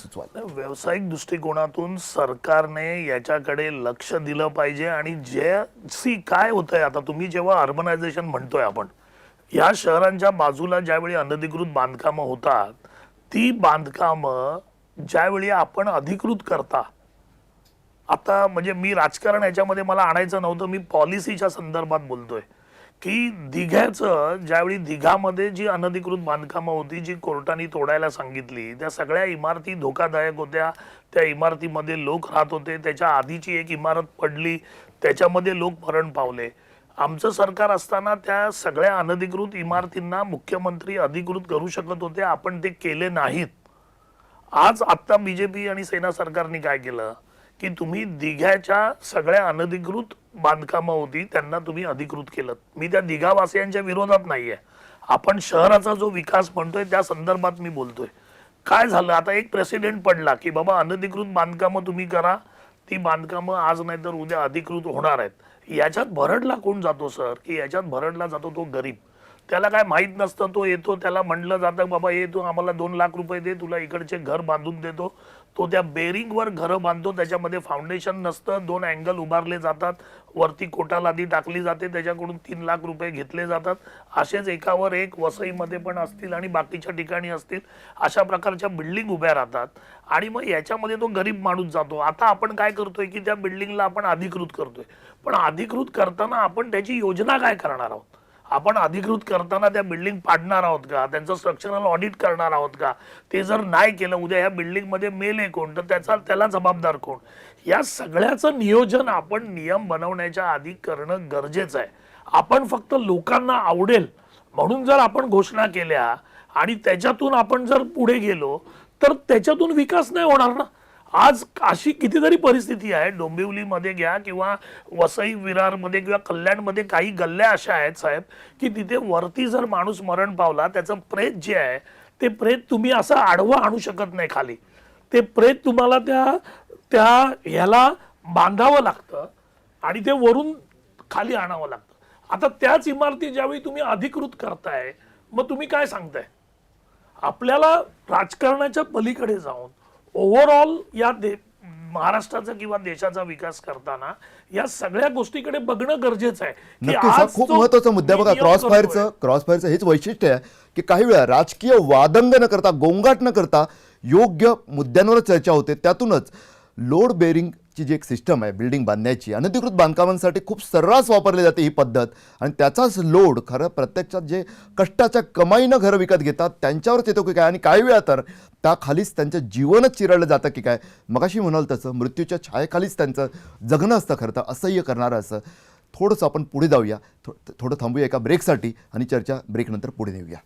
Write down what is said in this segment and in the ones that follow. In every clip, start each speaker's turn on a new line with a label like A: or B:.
A: सुचवाल?
B: व्यावसायिक दृष्टिकोनातून सरकारने याच्याकडे लक्ष दिलं पाहिजे आणि काय होतंय आता तुम्ही जेव्हा अर्बनायझेशन म्हणतोय आपण या शहरांच्या बाजूला ज्यावेळी अनधिकृत बांधकामं होतात ती बांधकामं ज्यावेळी आपण अधिकृत करता आता म्हणजे मी राजकारण याच्यामध्ये मला आणायचं नव्हतं मी पॉलिसीच्या संदर्भात बोलतोय की दिघ्याचं ज्यावेळी दिघामध्ये जी अनधिकृत बांधकामं होती जी कोर्टाने तोडायला सांगितली त्या सगळ्या इमारती धोकादायक होत्या त्या इमारतीमध्ये लोक राहत होते त्याच्या आधीची एक इमारत पडली त्याच्यामध्ये लोक मरण पावले आमचं सरकार असताना त्या सगळ्या अनधिकृत इमारतींना मुख्यमंत्री अधिकृत करू शकत होते आपण ते केले नाहीत आज आत्ता बीजेपी आणि सेना सरकारने काय केलं की तुम्ही दिघ्याच्या सगळ्या अनधिकृत बांधकामं होती त्यांना तुम्ही अधिकृत केलं मी त्या दिघावासियांच्या विरोधात नाहीये आपण शहराचा जो विकास म्हणतोय त्या संदर्भात मी बोलतोय काय झालं आता एक प्रेसिडेंट पडला की बाबा अनधिकृत बांधकामं तुम्ही करा ती बांधकामं आज नाही तर उद्या अधिकृत होणार आहेत याच्यात भरडला कोण जातो सर की याच्यात भरडला जातो तो गरीब त्याला काय माहित नसतं तो येतो त्याला म्हणलं जातं बाबा ये तू आम्हाला 2 लाख रुपये दे तुला इकडचे घर बांधून देतो तो त्या बेरिंगवर घरं बांधतो त्याच्यामध्ये फाउंडेशन नसतं 2 अँगल उभारले जातात वरती कोटा लादी टाकली जाते त्याच्याकडून 3 लाख रुपये घेतले जातात असेच एकावर एक वसईमध्ये पण असतील आणि बाकीच्या ठिकाणी असतील अशा प्रकारच्या बिल्डिंग उभ्या राहतात आणि मग याच्यामध्ये तो गरीब माणूस जातो आता आपण काय करतोय की त्या बिल्डिंगला आपण अधिकृत करतोय पण अधिकृत करताना आपण त्याची योजना काय करणार आहोत आपण अधिकृत करताना त्या बिल्डिंग पाडणार आहोत का त्यांचं स्ट्रक्चरल ऑडिट करणार आहोत का ते जर नाही केलं उद्या ह्या बिल्डिंगमध्ये मेले कोण तर त्याला जबाबदार कोण या सगळ्याचं नियोजन आपण नियम बनवण्याच्या आधी करणं गरजेचं आहे आपण फक्त लोकांना आवडेल म्हणून जर आपण घोषणा केल्या आणि त्याच्यातून आपण जर पुढे गेलो तर त्याच्यातून विकास नाही होणार ना आज अशी कितीतरी परिस्थिती आहे डोंबिवलीमध्ये घ्या किंवा वसई विरारमध्ये किंवा कल्याणमध्ये काही गल्ल्या अशा आहेत साहेब की तिथे वरती जर माणूस मरण पावला त्याचं प्रेत जे आहे ते प्रेत तुम्ही असं आडवं आणू शकत नाही खाली ते प्रेत तुम्हाला त्या ह्याला बांधावं लागतं आणि ते वरून खाली आणावं लागतं आता त्याच इमारती ज्यावेळी तुम्ही अधिकृत करताय मग तुम्ही काय सांगताय आपल्याला राजकारणाच्या पलीकडे जाऊन ओव्हरऑल या महाराष्ट्राचा किंवा देशाचा विकास करताना या सगळ्या गोष्टीकडे बघणं गरजेचं आहे की
A: आज खूप महत्त्वाचा मुद्दा बघा क्रॉसफायरचं हेच वैशिष्ट्य आहे की काही वेळा राजकीय वादंग न करता गोंगाट न करता योग्य मुद्द्यांवर चर्चा होते त्यातूनच लोड बेरिंगची जी एक सिस्टम आहे बिल्डिंग बांधण्याची अनधिकृत बांधकामांसाठी खूप सर्रास वापरली जाते ही पद्धत आणि त्याचाच लोड खरं प्रत्यक्षात जे कष्टाच्या कमाईनं घरं विकत घेतात त्यांच्यावरच येतो की काय आणि काही वेळा तर त्याखालीच त्यांचं जीवनच चिरडलं जातं की काय मगाशी म्हणाल तसं मृत्यूच्या छायेखालीच त्यांचं जगणं असतं खरं तर असह्य करणारं असं थोडंसं आपण पुढे जाऊया थोडं थांबूया एका ब्रेकसाठी आणि चर्चा ब्रेकनंतर पुढे नेऊया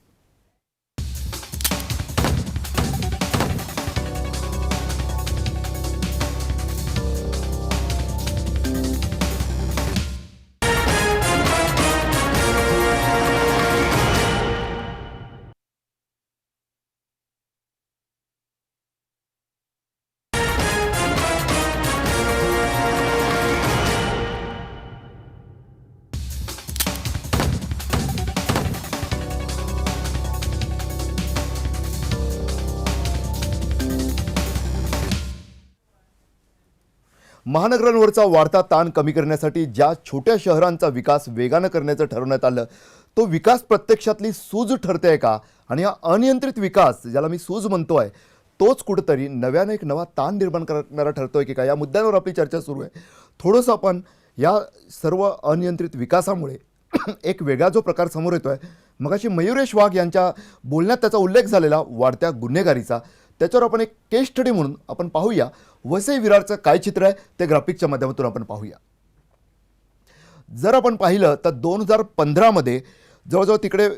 A: महानगरांवरचा वाढता ताण कमी करण्यासाठी ज्या छोट्या शहरांचा विकास वेगानं करण्याचं ठरवण्यात आलं तो विकास प्रत्यक्षातली सूज ठरते आहे का आणि हा अनियंत्रित विकास ज्याला मी सूज म्हणतोय तोच कुठेतरी नव्याने एक नवा ताण निर्माण करणारा ठरतोय की काय या मुद्द्यांवर आपली चर्चा सुरू आहे थोडंसं आपण या सर्व अनियंत्रित विकासामुळे एक वेगळा जो प्रकार समोर येतोय मगाशी मयुरेश वाघ यांच्या बोलण्यात त्याचा उल्लेख झालेला वाढत्या गुन्हेगारीचा त्याच्यावर आपण एक केस स्टडी म्हणून आपण पाहूया वसई विरारचं काय चित्र आहे ते ग्राफिकच्या माध्यमातून आपण पाहूया जर आपण पाहिलं तर 2015 मध्ये जवळजवळ तिकडे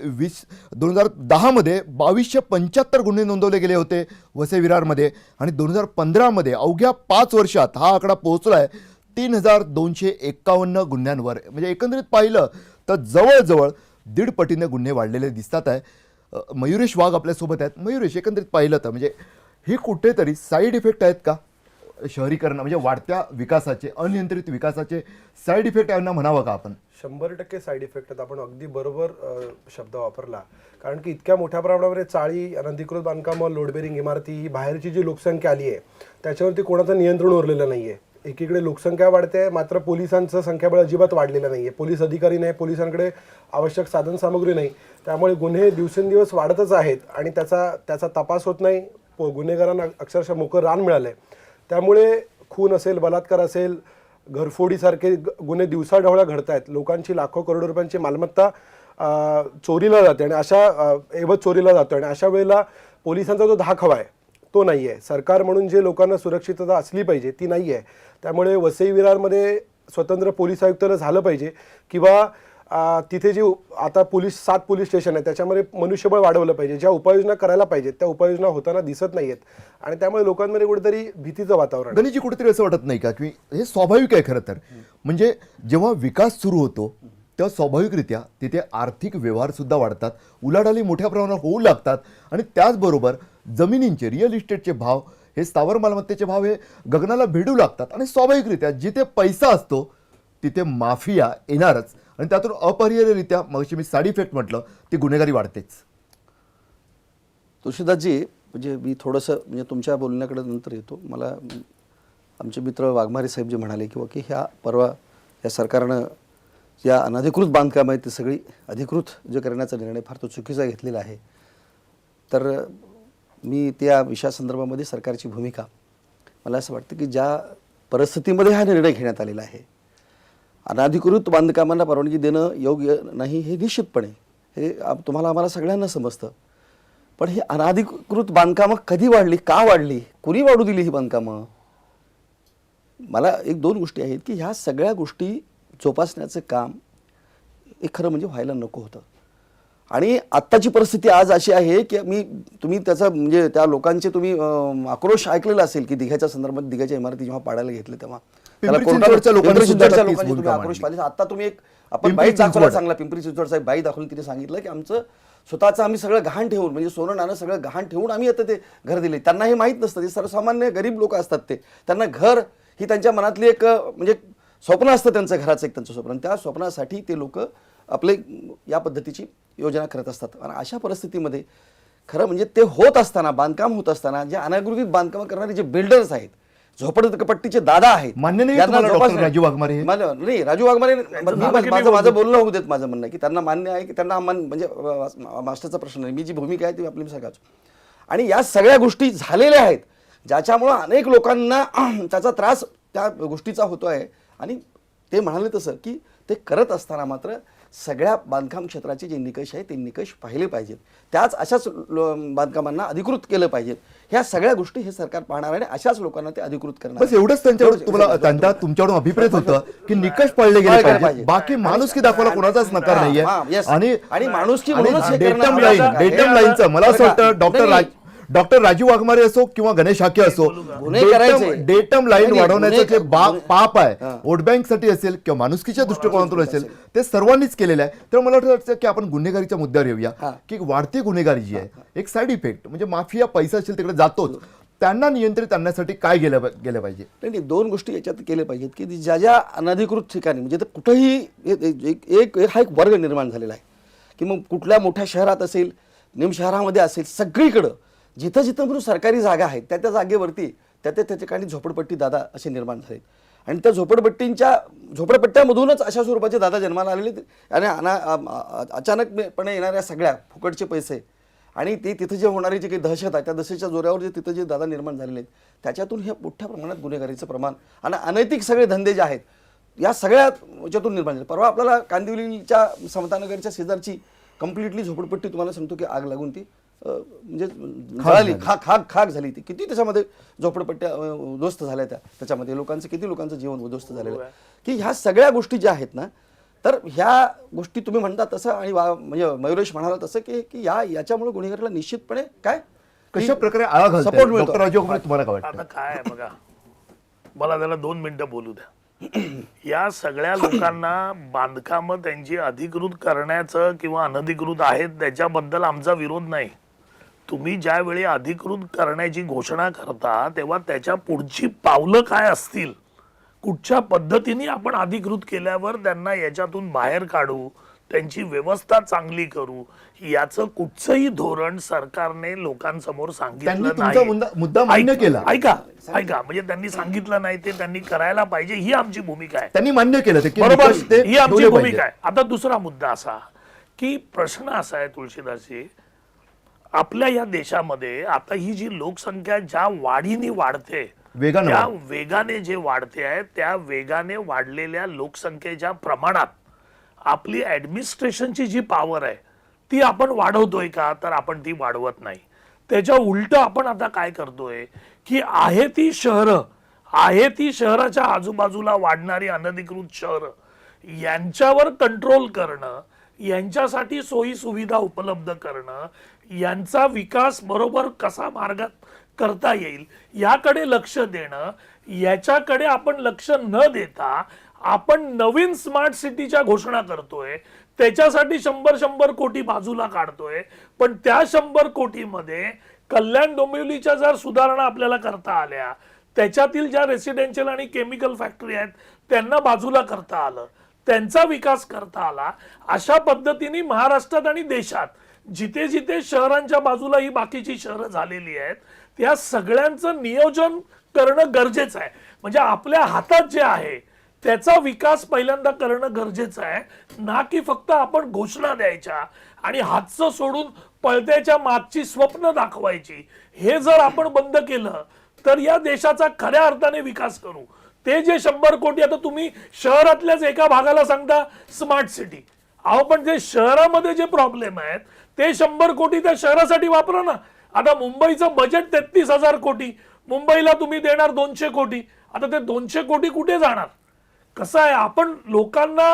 A: 2010 मध्ये 2275 गुन्हे नोंदवले गेले होते वसई विरारमध्ये आणि 2015 मध्ये अवघ्या 5 वर्षात हा आकडा पोहोचला आहे 3251 गुन्ह्यांवर म्हणजे एकंदरीत पाहिलं तर जवळजवळ 1.5 पटीने गुन्हे वाढलेले दिसतात आहे मयुरेश वाघ आपल्यासोबत आहेत मयुरेश एकंदरीत पाहिलं तर म्हणजे हे कुठेतरी साईड इफेक्ट आहेत का शहरीकरण म्हणजे वाढत्या विकासाचे, अनियंत्रित विकासाचे साईड इफेक्ट यांना म्हणावं का आपण?
C: 100% साईड इफेक्ट आहेत. आपण अगदी बरोबर शब्द वापरला. कारण की इतक्या मोठ्या प्रमाणामध्ये चाळी, अनधिकृत बांधकामं, लोड बेरिंग इमारती, ही बाहेरची जी लोकसंख्या आली आहे त्याच्यावरती कोणाचं नियंत्रण उरलेलं नाही आहे. एकीकडे लोकसंख्या वाढते, मात्र पोलिसांचं संख्याबळ अजिबात वाढलेलं नाही आहे. पोलीस अधिकारी नाही, पोलिसांकडे आवश्यक साधनसामुग्री नाही. त्यामुळे गुन्हे दिवसेंदिवस वाढतच आहेत आणि त्याचा तपास होत नाही. गुन्हेगारांना अक्षरशः मोकळं रान मिळालं आहे. त्यामुळे खून असेल, बलात्कार असेल, घरफोडीसारखे गुन्हे दिवसाढवळ्या घडत आहेत. लोकांची लाखो करोडो रुपयांची मालमत्ता चोरीला जाते आणि ऐवज चोरीला जातो आणि अशा वेळेला पोलिसांचा जो धाक हवा आहे तो नाही आहे. सरकार म्हणून जे लोकांना सुरक्षितता असली पाहिजे ती नाही आहे. त्यामुळे वसई विरारमध्ये स्वतंत्र पोलीस आयुक्तालय झालं पाहिजे किंवा तिथे जे आता 7 पोलीस स्टेशन आहे त्याच्यामध्ये मनुष्यबळ वाढवलं पाहिजे. ज्या उपाययोजना करायला पाहिजेत त्या उपाययोजना होताना दिसत नाहीयेत आणि त्यामुळे लोकांमध्ये कुठेतरी भीतीचं वातावरण आहे.
A: गणेशजी, कुठेतरी असं वाटत नाही का की हे स्वाभाविक आहे खरं तर? म्हणजे जेव्हा विकास सुरू होतो तेव्हा स्वाभाविकरित्या तिथे आर्थिक व्यवहार सुद्धा वाढतात, उलाढाली मोठ्या प्रमाणात होऊ लागतात आणि त्याचबरोबर जमिनींचे, रिअल इस्टेटचे भाव, हे स्थावर मालमत्तेचे भाव हे गगनाला भिडू लागतात आणि स्वाभाविकरित्या जिथे पैसा असतो तिथे माफिया येणारच आणि त्यातून अपरिहार्यरित्या, मगाशी मी साईड इफेक्ट म्हटलं, ती गुन्हेगारी वाढतेच.
D: तुळशीदासजी, म्हणजे मी थोडंसं म्हणजे तुमच्या बोलण्याकडे नंतर येतो. मला आमचे मित्र वाघमारे साहेब जे म्हणाले किंवा की ह्या परवा या सरकारनं या अनधिकृत बांधकाम आहेत ती सगळी अधिकृत जे करण्याचा निर्णय फार तो चुकीचा घेतलेला आहे. तर मी त्या विषयासंदर्भामध्ये सरकारची भूमिका, मला असं वाटतं की ज्या परिस्थितीमध्ये हा निर्णय घेण्यात आलेला आहे, अनधिकृत बांधकामांना परवानगी देणं योग्य नाही हे निश्चितपणे हे तुम्हाला आम्हाला सगळ्यांना समजतं. पण ही अनधिकृत बांधकामं कधी वाढली, का वाढली, कुणी वाढू दिली ही बांधकामं? मला 1-2 गोष्टी आहेत की ह्या सगळ्या गोष्टी जोपासण्याचं काम हे खरं म्हणजे व्हायला नको होतं. आणि आत्ताची परिस्थिती आज अशी आहे की तुम्ही त्याचा म्हणजे त्या लोकांचे तुम्ही आक्रोश ऐकलेला असेल की दिघ्याच्या संदर्भात, दिघ्याच्या इमारती जेव्हा पाडायला घेतले तेव्हा
A: पिंपरी चिंचवडच्या लोकांनी सुद्धा
D: पिंपरी चिंचवडच्या
A: नक्कीच
D: लोकांनी तुम्ही
A: भूमिका
D: आक्रोश
A: मांडली.
D: पाहिजे. आता तुम्ही आपण
A: पिंपरी
D: बाईट दाखवला
A: चिंचवड.
D: चांगला, पिंपरी चिंचवड साहेब बाई दाखवून तिने सांगितलं की आमचं स्वतःचं आम्ही सगळं गहाण ठेवून, म्हणजे सोनं नाणं सगळं गहाण ठेवून आम्ही आता ते घर दिले. त्यांना हे माहीत नसतं, ते सर्वसामान्य गरीब लोक असतात, त्यांना घर ही त्यांच्या मनातली एक म्हणजे स्वप्न असतं त्यांचं, घराचं एक त्यांचं स्वप्न. त्या स्वप्नासाठी ते लोक आपले या पद्धतीची योजना करत असतात. आणि अशा परिस्थितीमध्ये खरं म्हणजे ते होत असताना, बांधकाम होत असताना, जे अनधिकृत बांधकाम करणारे जे बिल्डर्स आहेत, झोपडपट्टीचे दादा आहेत,
A: मान्य नाही
D: यांना
A: तुम्हाला
D: जोपास
A: डॉक्टर राजू वाघमारे हे?
D: नाही, राजू वाघमारे, माझं बोलणं होऊ देत. माझं म्हणणं की त्यांना मान्य आहे की त्यांना म्हणजे मास्टरचा प्रश्न नाही, मी जी भूमिका आहे ती आपली सांगायचो. आणि या सगळ्या गोष्टी झालेल्या आहेत ज्याच्यामुळं अनेक लोकांना त्याचा त्रास त्या गोष्टीचा होतो आहे. आणि ते म्हणाले तसं की ते करत असताना मात्र सगळ्या बांधकाम क्षेत्राचे जे निकष आहेत ते निकष पाहिले पाहिजेत. त्याच अशाच बांधकामांना अधिकृत केलं पाहिजे. ह्या सगळ्या गोष्टी हे सरकार पाहणार आणि अशाच लोकांना ते अधिकृत करणार.
A: बस एवढंच त्यांच्यावर तुम्हाला तुमच्याकडून अभिप्रेत होतं की निकष पाळले गेले पाहिजे. बाकी माणुसकी दाखवायला कोणाचाच नकार नाहीये.
D: आणि माणुसकी म्हणूनच हे
A: डेटम
D: करणं
A: लाईनचं मला असं वाटतं डॉक्टर राजू वाघमारे असो किंवा गणेश हाके असो, डेटम लाईन वाढवण्याचं जे पाप आहे, वोट बँक साठी असेल किंवा माणुसकीच्या दृष्टिकोनातून असेल, ते सर्वांनीच केलेलं आहे. तर मला वाटतं की आपण गुन्हेगारीच्या मुद्द्यावर येऊया की वाढती गुन्हेगारी जी आहे, एक साईड इफेक्ट म्हणजे माफिया पैसा असेल तिकडे जातोच, त्यांना नियंत्रित आणण्यासाठी काय गेलं पाहिजे?
D: नाही, 2 गोष्टी याच्यात केल्या पाहिजेत की ज्या अनधिकृत ठिकाणी म्हणजे कुठंही हा एक वर्ग निर्माण झालेला आहे की मग कुठल्या मोठ्या शहरात असेल, निम शहरामध्ये असेल, सगळीकडं जिथं जिथं म्हणून सरकारी जागा आहेत त्या जागेवरती त्या ठिकाणी झोपडपट्टी दादा असे निर्माण झाले. आणि त्या झोपडपट्ट्यामधूनच अशा स्वरूपाचे दादा जन्माला आलेले आणि अचानकपणे येणाऱ्या सगळ्या फुकटचे पैसे आणि ते तिथं जे होणारी जी काही दहशत आहे त्या दहशतच्या जोरावर जे तिथं जे दादा निर्माण झालेले आहेत त्याच्यातून हे मोठ्या प्रमाणात गुन्हेगारीचं प्रमाण आणि अनैतिक सगळे धंदे जे आहेत या सगळ्या याच्यातून निर्माण झाले. परवा आपल्याला कांदिवलीच्या समतानगरच्या शेजारची कम्प्लिटली झोपडपट्टी तुम्हाला सांगतो की आग लागून ती म्हणजे जळाली, खाक झाली. ती किती त्याच्यामध्ये झोपडपट्ट्या उद्ध्वस्त झाल्या, त्याच्यामध्ये किती लोकांचं जीवन उद्ध्वस्त झालेलं आहे. की ह्या सगळ्या गोष्टी ज्या आहेत ना, तर ह्या गोष्टी तुम्ही म्हणता तसं आणि म्हणजे मयुरेश म्हणाला तसं की याच्यामुळे गुन्हेगारीला निश्चितपणे काय
A: कशा प्रकारे आळा घालता
D: सपोर्ट
A: येईल?
D: मिळतो.
A: डॉक्टर राजू वाघमारे, तुम्हाला काय वाटतं?
B: आता काय आहे बघा, मला त्याला 2 मिनिटं बोलू द्या. या सगळ्या लोकांना बांधकामं त्यांची अधिकृत करण्याचं किंवा अनधिकृत आहेत त्याच्याबद्दल आमचा विरोध नाही. तुम्ही ज्यावेळी अधिकृत करण्याची घोषणा करता तेव्हा त्याच्या पुढची पावलं काय असतील, कुठच्या पद्धतीने आपण अधिकृत केल्यावर त्यांना याच्यातून बाहेर काढू, त्यांची व्यवस्था चांगली करू, याचं कुठचंही धोरण सरकारने लोकांसमोर
A: त्यांनी
B: सांगितलं
A: तुमचा मुद्दा मान्य केला.
B: ऐका म्हणजे त्यांनी सांगितलं नाही ते त्यांनी करायला पाहिजे, ही आमची भूमिका आहे.
A: त्यांनी मान्य केलं ते की
B: बरोबर,
A: निकष ते
B: ही आमची
A: ठेवले
B: भूमिका
A: पाहिजे.
B: आहे. आता दुसरा मुद्दा असा की प्रश्न असा आहे तुळशीदासजी, आपल्या या देशामध्ये आता ही जी लोकसंख्या ज्या वाढीने वाढते,
A: वेगानं
B: त्या वेगाने जे वाढते आहे, त्या वेगाने वाढलेल्या लोकसंख्येच्या प्रमाणात आपली ऍडमिनिस्ट्रेशनची जी पॉवर आहे ती आपण वाढवतोय का, तर आपण ती वाढवत नाही. त्याच्या उलट आपण आता काय करतोय की आहे ती शहराच्या आजूबाजूला वाढणारी अनधिकृत शहरं यांच्यावर कंट्रोल करणं, यांच्यासाठी सोयी सुविधा उपलब्ध करणं, यांचा विकास बरोबर कसा मार्गात करता येईल याकडे लक्ष देणं, याच्याकडे आपण लक्ष न देता आपण नवीन स्मार्ट सिटीच्या घोषणा करतोय, त्याच्यासाठी 100 कोटी बाजूला काढतोय, पण त्या 100 कोटीमध्ये कल्याण डोंबिवलीच्या जर सुधारणा आपल्याला करता आल्या, त्याच्यातील ज्या रेसिडेन्शियल आणि केमिकल फॅक्टरी आहेत त्यांना बाजूला करता आलं, त्यांचा विकास करता आला, अशा पद्धतीने महाराष्ट्रात आणि देशात जिथे जिथे शहरांच्या बाजूला ही बाकीची शहरं झालेली आहेत त्या सगळ्यांचं नियोजन करणं गरजेचं आहे. म्हणजे आपल्या हातात जे आहे त्याचा विकास पहिल्यांदा करणं गरजेचं आहे, ना की फक्त आपण घोषणा द्यायच्या आणि हातचं सोडून पळत्याच्या मागची स्वप्न दाखवायची. हे जर आपण बंद केलं तर या देशाचा खऱ्या अर्थाने विकास करू. ते जे 100 कोटी, आता तुम्ही शहरातल्याच एका भागाला सांगता स्मार्ट सिटी, अहो पण जे शहरामध्ये जे प्रॉब्लेम आहेत ते 100 कोटी त्या शहरासाठी वापरा ना. आता मुंबईचं बजेट 33,000 कोटी, मुंबईला तुम्ही देणार 200 कोटी, आता ते 200 कोटी कुठे जाणार? कसं आहे, आपण लोकांना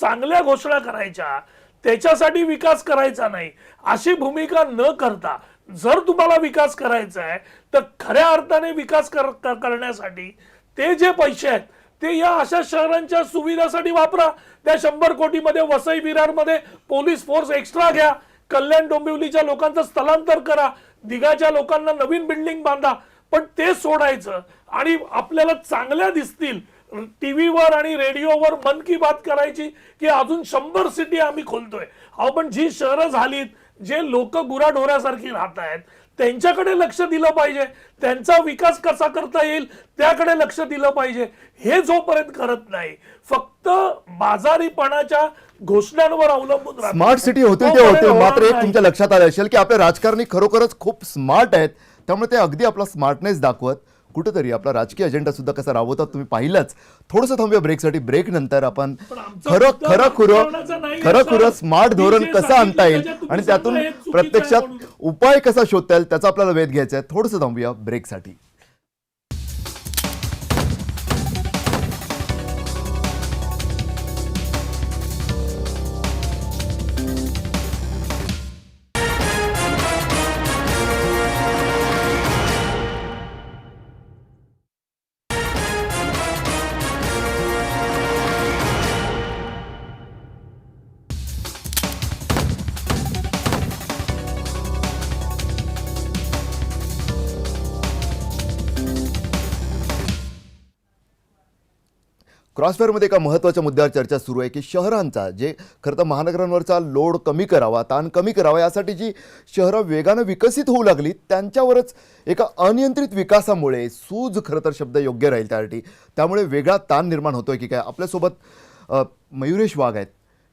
B: चांगल्या घोषणा करायच्या, त्याच्यासाठी विकास करायचा नाही अशी भूमिका न करता, जर तुम्हाला विकास करायचा आहे तर खऱ्या अर्थाने विकास करण्यासाठी ते जे पैसे आहेत ते या अशा शहरांच्या सुविधासाठी वापरा. त्या 100 कोटीमध्ये वसई विरारमध्ये पोलीस फोर्स एक्स्ट्रा घ्या, कल्याण डोंबिवलीच्या लोकांचं स्थलांतर करा, दिघाच्या लोकांना नवीन बिल्डिंग बांधा. पण ते सोडायचं आणि आपल्याला चांगल्या दिसतील टीव्हीवर आणि रेडिओवर मन की बात करायची की अजून 100 सिटी आम्ही खोलतोय. अहो पण जी शहरं झालीत, जे लोक गुराढोऱ्यासारखी राहत आहेत त्यांच्याकडे लक्ष दिलं पाहिजे, त्यांचा विकास कसा करता येईल त्याकडे लक्ष दिलं पाहिजे. हे जोपर्यंत करत नाही, फक्त बाजारीपणाच्या घोषणांवर अवलंबून राहतो,
A: स्मार्ट सिटी होतील ते होते. मात्र एक तुमच्या लक्षात आलं असेल की आपले राजकारणी खरोखरच खूप स्मार्ट आहेत, त्यामुळे ते अगदी आपला स्मार्टनेस दाखवत कुठेतरी आपला राजकीय अजेंडा सुद्धा कसा राबवतात तुम्ही पाहिलंच. थोडंसं थांबूया ब्रेकसाठी. ब्रेक नंतर आपण खरं स्मार्ट धोरण कसं आणता येईल आणि त्यातून प्रत्यक्षात उपाय कसा शोधता येईल त्याचा आपल्याला वेध घ्यायचा आहे. थोडंसं थांबूया ब्रेकसाठी. क्रॉसफेअरमध्ये एका महत्त्वाच्या मुद्द्यावर चर्चा सुरू आहे की शहरांचा जे खरं तर महानगरांवरचा लोड कमी करावा, ताण कमी करावा, यासाठी जी शहरं वेगानं विकसित होऊ लागली त्यांच्यावरच एका अनियंत्रित विकासामुळे सूज खरं तर शब्द योग्य राहील त्यासाठी, त्यामुळे वेगळा ताण निर्माण होतोय की काय. आपल्यासोबत मयुरेश वाघ आहेत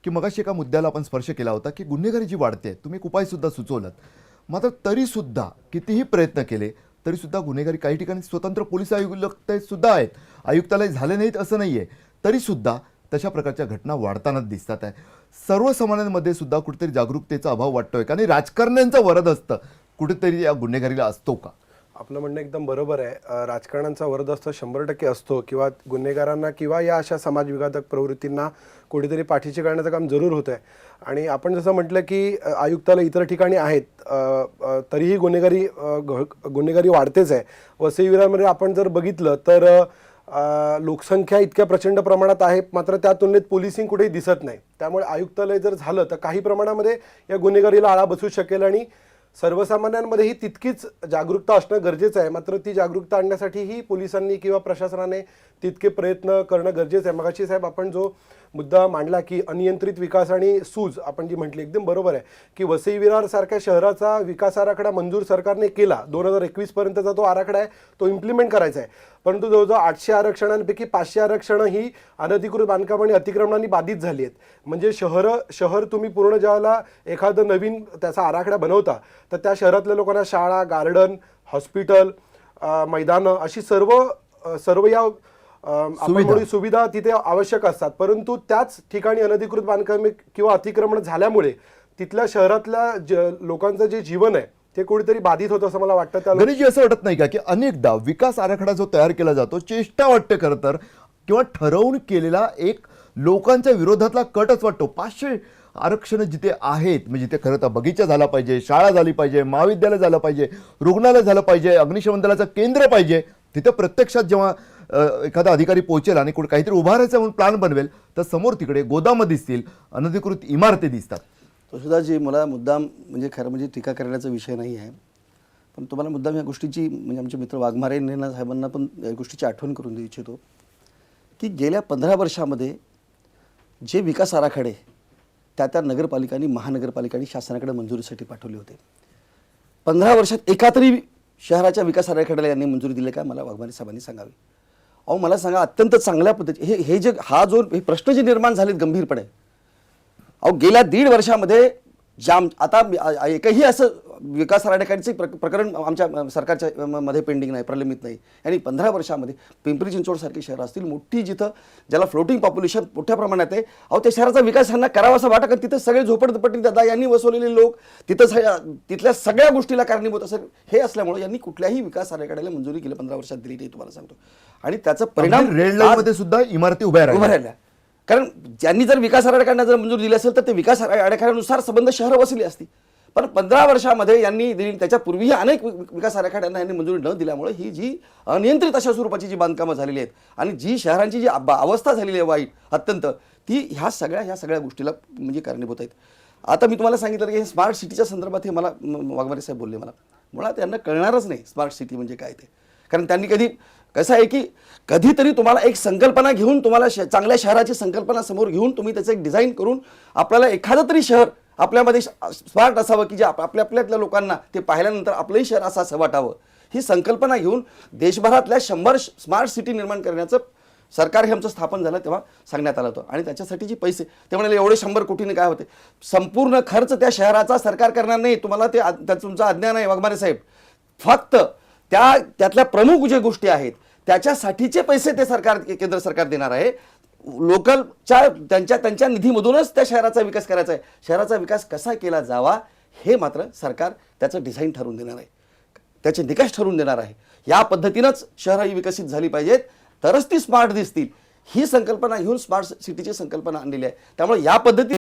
A: की मगाशी एका मुद्द्याला आपण स्पर्श केला होता की गुन्हेगारी जी वाढते, तुम्ही एक उपायसुद्धा सुचवलात, मात्र तरीसुद्धा कितीही प्रयत्न केले तरीसुद्धा गुन्हेगारी काही ठिकाणी स्वतंत्र पोलीस आयुक्त सुद्धा आहेत, आयुक्तालय झाले नाहीत असं नाही आहे, तरीसुद्धा तशा प्रकारच्या घटना वाढतानाच दिसतात आहे. सर्वसामान्यांमध्ये सुद्धा कुठेतरी जागरूकतेचा अभाव वाटतोय का, आणि राजकारण्यांचं वरद असतं कुठेतरी या गुन्हेगारीला असतो का?
C: आपलं म्हणणं एकदम बरोबर आहे. राजकारण्यांचा वरदहस्त 100% असतो, किंवा गुन्हेगारांना किंवा या अशा समाजविघातक प्रवृत्तींना कुठेतरी पाठीशी घालण्याचं काम जरूर होतं आहे. आणि आपण जसं म्हटलं की आयुक्तालय इतर ठिकाणी आहेत, तरीही गुन्हेगारी वाढतेच आहे. वसई विरारमध्ये आपण जर बघितलं तर लोकसंख्या इतक्या प्रचंड प्रमाणात आहे, मात्र त्या तुलनेत पोलिसिंग कुठेही दिसत नाही. त्यामुळे आयुक्तालय जर झालं तर काही प्रमाणामध्ये या गुन्हेगारीला आळा बसू शकेल आणि सर्वसामान्यांमध्येही तितकीच जागरूकता असणं गरजेचं आहे. मात्र ती जागरूकता आणण्यासाठीही पोलिसांनी किंवा प्रशासनाने तितके प्रयत्न करणं गरजेचं आहे. मगाशी साहेब आपण जो मुद्दा मांडला की अनियंत्रित विकास आणि सूज, आपण जी म्हटली एकदम बरोबर आहे की वसई विरार सारख्या शहराचा विकास आराखडा मंजूर सरकारने केला. 2021 पर्यंतचा तो आराखडा आहे, तो इम्प्लिमेंट करायचा आहे. परंतु जवळजवळ 800 आरक्षणांपैकी 500 आरक्षणं ही अनधिकृत बांधकाम आणि अतिक्रमणांनी बाधित झाली आहेत. म्हणजे शहर तुम्ही पूर्ण ज्यावेळेला एखादं नवीन त्याचा आराखडा बनवता तर त्या शहरातल्या लोकांना शाळा, गार्डन, हॉस्पिटल, मैदानं अशी सर्व या आपण म्हणू सुविधा तिथे आवश्यक असतात. परंतु त्याच ठिकाणी अनधिकृत बांधकामे किंवा अतिक्रमण झाल्यामुळे तिथल्या शहरातल्या लोकांचं जे जीवन आहे ते कुठेतरी बाधित होतं असं मला वाटतं.
A: गणेशजी, असं वाटत नाही का की अनेकदा विकास आराखडा जो तयार केला जातो, चेष्टा वाटते खरं तर, किंवा ठरवून केलेला एक लोकांच्या विरोधातला कटच वाटतो. 500 आरक्षण जिथे आहेत, म्हणजे जिथे खरं तर बगीचा झाला पाहिजे, शाळा झाली पाहिजे, महाविद्यालय झालं पाहिजे, रुग्णालय झालं पाहिजे, अग्निशमन दलाचं केंद्र पाहिजे, तिथं प्रत्यक्षात जेव्हा एखादा अधिकारी पोहोचेल आणि काहीतरी उभारायचं म्हणून प्लॅन बनवेल तर समोर तिकडे गोदामं दिसतील, अनधिकृत इमारती दिसतात.
D: तो सुद्धा जी मला मुद्दाम म्हणजे खरं म्हणजे टीका करण्याचा विषय नाही आहे, पण तुम्हाला मुद्दाम या गोष्टीची म्हणजे आमचे मित्र वाघमारे नेना साहेबांना पण या गोष्टीची आठवण करून देऊ इच्छितो की गेल्या 15 वर्षामध्ये जे विकास आराखडे त्या नगरपालिकांनी, महानगरपालिकांनी शासनाकडे मंजुरीसाठी पाठवले होते, 15 वर्षात एका तरी शहराच्या विकास आराखड्याला यांनी मंजुरी दिली का? मला वाघमारे साहेबांनी सांगावी. अहो मला सांगा, अत्यंत चांगल्या पद्धती हे जे हे प्रश्न जे निर्माण झालेत गंभीरपणे, अहो गेल्या 1.5 वर्षामध्ये आता एकही असं विकास आराखड्याचे प्रकरण आमच्या सरकारच्या मध्ये पेंडिंग नाही, प्रलंबित नाही. आणि 15 वर्षामध्ये पिंपरी चिंचवड सारखी शहरं असतील मोठी, जिथं ज्याला फ्लोटिंग पॉप्युलेशन मोठ्या प्रमाणात आहे, अहो त्या शहराचा विकास यांना करावासा वाटत, कारण तिथं सगळे झोपडपट्टी दादा यांनी वसवलेले लोक, तिथल्या सगळ्या गोष्टीला कारणीभूत असेल हे असल्यामुळे यांनी कुठल्याही विकास आराखड्याला मंजुरी गेल्या 15 वर्षात दिली नाही, तुम्हाला सांगतो. आणि त्याचा परिणाम
A: रेड लाईन मध्ये सुद्धा इमारती उभ्या
D: राहिल्या. कारण ज्यांनी जर विकास आराखड्यांना जर मंजुरी दिली असेल तर ते विकास आराखड्यानुसार संबंध शहरं वसली असती. पण 15 वर्षामध्ये यांनी दिली, त्याच्यापूर्वीही अनेक विकास आराखड्यांना यांनी मंजुरी न दिल्यामुळे ही जी अनियंत्रित अशा स्वरूपाची जी बांधकामं झालेली आहेत आणि जी शहरांची जी अवस्था झालेली आहे वाईट अत्यंत, ती ह्या सगळ्या गोष्टीला म्हणजे कारणीभूत आहेत. आता मी तुम्हाला सांगितलं की स्मार्ट सिटीच्या संदर्भात हे मला वाघमारे साहेब बोलले, मला मुळात त्यांना कळणारच नाही स्मार्ट सिटी म्हणजे काय ते. कारण त्यांनी कसं आहे की कधीतरी तुम्हाला एक संकल्पना घेऊन, तुम्हाला चांगल्या शहराची संकल्पना समोर घेऊन तुम्ही त्याचं एक डिझाईन करून आपल्याला एखादं तरी शहर आपल्यामध्ये स्मार्ट असावं की जे आपल्यातल्या लोकांना ते पाहिल्यानंतर आपलंही शहर असं वाटावं, ही संकल्पना घेऊन देशभरातल्या 100 स्मार्ट सिटी निर्माण करण्याचं सरकार हे आमचं स्थापन झालं तेव्हा सांगण्यात आलं होतं. आणि त्याच्यासाठी जे पैसे ते म्हणाले एवढे 100 कोटीने काय होते, संपूर्ण खर्च त्या शहराचा सरकार करणार नाही. तुम्हाला तुमचं अज्ञान आहे वाघमारे साहेब. फक्त त्यातल्या प्रमुख जे गोष्टी आहेत त्याच्यासाठीचे पैसे ते केंद्र सरकार देणार आहे. लोकलच्या त्यांच्या निधीमधूनच त्या शहराचा विकास करायचा आहे. शहराचा विकास कसा केला जावा हे मात्र सरकार त्याचं डिझाईन ठरवून देणार आहे, त्याचे निकष ठरवून देणार आहे. या पद्धतीनंच शहरं ही विकसित झाली पाहिजेत, तरच ती स्मार्ट दिसतील. ही संकल्पना घेऊन स्मार्ट सिटीची संकल्पना आणलेली आहे. त्यामुळे या पद्धती